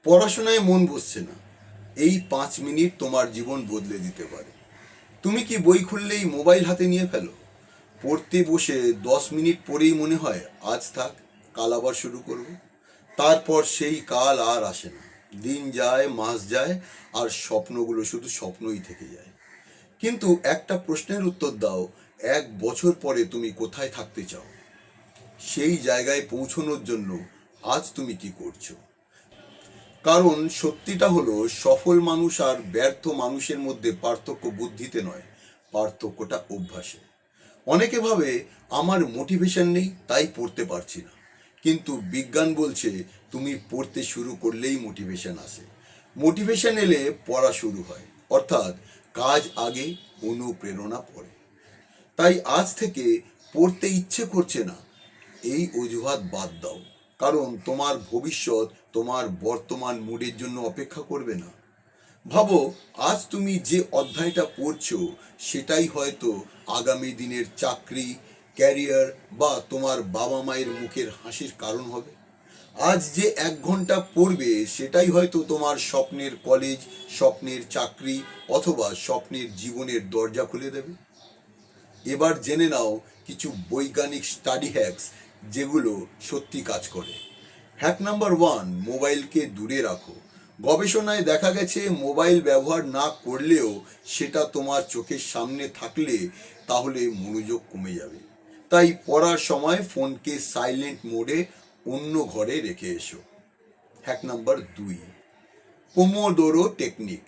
পড়াশোনায় মন বসছে না, এই 5 মিনিট তোমার জীবন বদলে দিতে পারে। তুমি কি বই খুললেই মোবাইল হাতে নিয়ে ফেলো? পড়তে বসে 10 মিনিট পরেই মনে হয় আজ থাক, কাল আবার শুরু করব। তারপর সেই কাল আর আসে না। দিন যায়, মাস যায়, আর স্বপ্নগুলো শুধু স্বপ্নই থেকে যায়। কিন্তু একটা প্রশ্নের উত্তর দাও, 1 বছর পরে তুমি কোথায় থাকতে চাও? সেই জায়গায় পৌঁছানোর জন্য আজ তুমি কি করছো? কারণ সত্যিটা হলো, সফল মানুষ আর ব্যর্থ মানুষের মধ্যে পার্থক্য বুদ্ধিতে নয়, পার্থক্যটা অভ্যাসে। অনেকে ভাবে আমার মোটিভেশন নেই তাই পড়তে পারছি না, কিন্তু বিজ্ঞান বলছে তুমি পড়তে শুরু করলেই মোটিভেশন আসে। মোটিভেশন এলে পড়া শুরু হয়, অর্থাৎ কাজ আগে, অনুপ্রেরণা পরে। তাই আজ থেকে পড়তে ইচ্ছে করছে না, এই অজুহাত বাদ দাও। কারণ তোমার ভবিষ্যৎ তোমার বর্তমান মুডের জন্য অপেক্ষা করবে না। ভাবো, আজ তুমি যে অধ্যায়টা পড়ছো সেটাই হয়তো আগামী দিনের চাকরি, ক্যারিয়ার বা তোমার বাবা মায়ের মুখের হাসির কারণ হবে। আজ যে 1 ঘন্টা পড়বে সেটাই হয়তো তোমার স্বপ্নের কলেজ, স্বপ্নের চাকরি অথবা স্বপ্নের জীবনের দরজা খুলে দেবে। এবার জেনে নাও কিছু বৈজ্ঞানিক স্টাডি হ্যাকস যেগুলো সত্যি কাজ করে। হ্যাক নাম্বার 1, মোবাইলকে দূরে রাখো। গবেষণায় দেখা গেছে মোবাইল ব্যবহার না করলেও সেটা তোমার চোখের সামনে থাকলে তাহলে মনোযোগ কমে যাবে। তাই পড়ার সময় ফোনকে সাইলেন্ট মোডে অন্য ঘরে রেখে এসো। Hack number 2, pomodoro technique.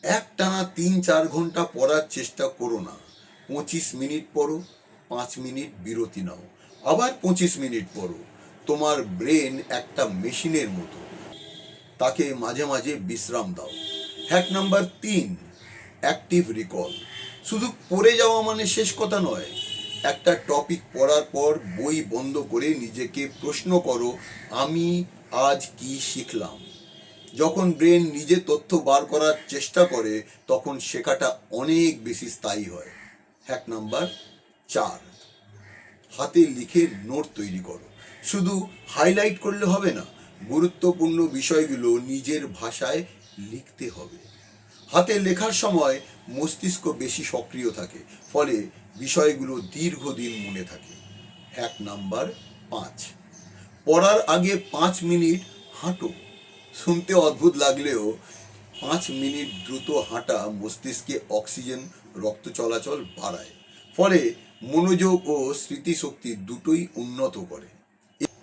একটানা 3-4 ঘন্টা পড়ার চেষ্টা করো না। 25 মিনিট পড়ো, 5 মিনিট বিরতি নাও, আবার 25 মিনিট পড়ো। তোমার ব্রেন একটা মেশিনের মতো, তাকে মাঝে মাঝে বিশ্রাম দাও। Hack number 3, active recall. শুধু পড়ে যাওয়া মানে শেষ কথা নয়। একটা টপিক পড়ার পর বই বন্ধ করে নিজেকে প্রশ্ন করো, আমি আজ কি শিখলাম? যখন ব্রেন নিজে তথ্য বার করার চেষ্টা করে তখন শেখাটা অনেক বেশি স্থায়ী হয়। হ্যাক নাম্বার 4, হাতে লিখে নোট তৈরি করো। শুধু হাইলাইট করলে হবে না, গুরুত্বপূর্ণ বিষয়গুলো নিজের ভাষায় লিখতে হবে। হাতে লেখার সময় মস্তিষ্ক বেশি সক্রিয় থাকে, ফলে বিষয়গুলো দীর্ঘদিন মনে থাকে। হ্যাক নাম্বার 5, পড়ার আগে 5 মিনিট হাঁটো। শুনতে অদ্ভুত লাগলেও 5 মিনিট দ্রুত হাঁটা মস্তিষ্কে অক্সিজেন রক্ত চলাচল বাড়ায়, ফলে মনোযোগ ও স্মৃতিশক্তি দুটোই উন্নত করে।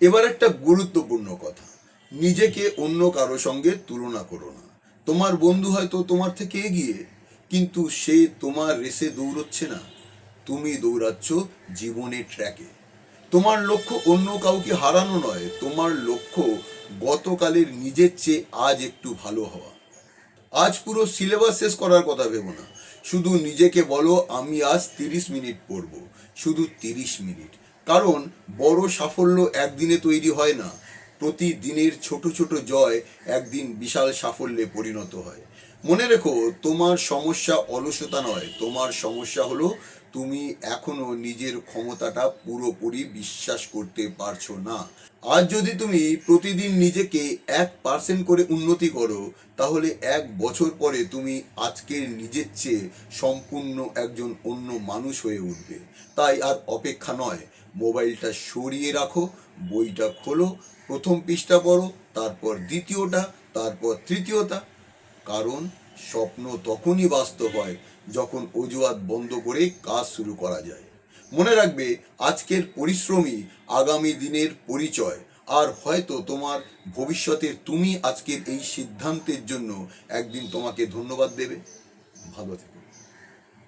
এবার একটা গুরুত্বপূর্ণ কথা, নিজেকে অন্য কারো সঙ্গে তুলনা করো না। তোমার বন্ধু হয়তো তোমার থেকে এগিয়ে, কিন্তু সে তোমার রেসে দৌড়চ্ছে না, তুমি দৌড়াচ্ছ জীবনের ট্র্যাকে। তোমার লক্ষ্য অন্য কাউকে হারানো নয়, তোমার লক্ষ্য গতকালের নিজের চেয়ে আজ একটু ভালো হওয়া। আজ পুরো সিলেবাস শেষ করার কথা ভেবো না, শুধু নিজেকে বলো আমি আজ 30 মিনিট পড়ব, শুধু 30 মিনিট। কারণ বড় সাফল্য একদিনে তৈরি হয় না, প্রতিদিনের ছোট ছোট জয় একদিন বিশাল সাফল্যে পরিণত হয়। মনে রেখো, তোমার সমস্যা অলসতা নয়, তোমার সমস্যা হলো তুমি এখনো নিজের ক্ষমতাটা পুরোপুরি বিশ্বাস করতে পারছো না। আজ যদি তুমি প্রতিদিন নিজেকে 1% করে উন্নতি করো, তাহলে 1 বছর পরে তুমি আজকের নিজের চেয়ে সম্পূর্ণ একজন অন্য মানুষ হয়ে উঠবে। তাই আর অপেক্ষা নয়, মোবাইলটা সরিয়ে রাখো, বইটা খোলো, প্রথম পৃষ্ঠা পড়ো, তারপর দ্বিতীয়টা, তারপর তৃতীয়টা। কারণ স্বপ্ন তখনই বাস্তব হয় যখন অজুহাত বন্ধ করে কাজ শুরু করা যায়। মনে রাখবে, আজকের পরিশ্রমী আগামী দিনের পরিচয়। আর হয়তো তোমার ভবিষ্যতের তুমি আজকের এই সিদ্ধান্তের জন্য একদিন তোমাকে ধন্যবাদ দেবে। ভালো থেকো।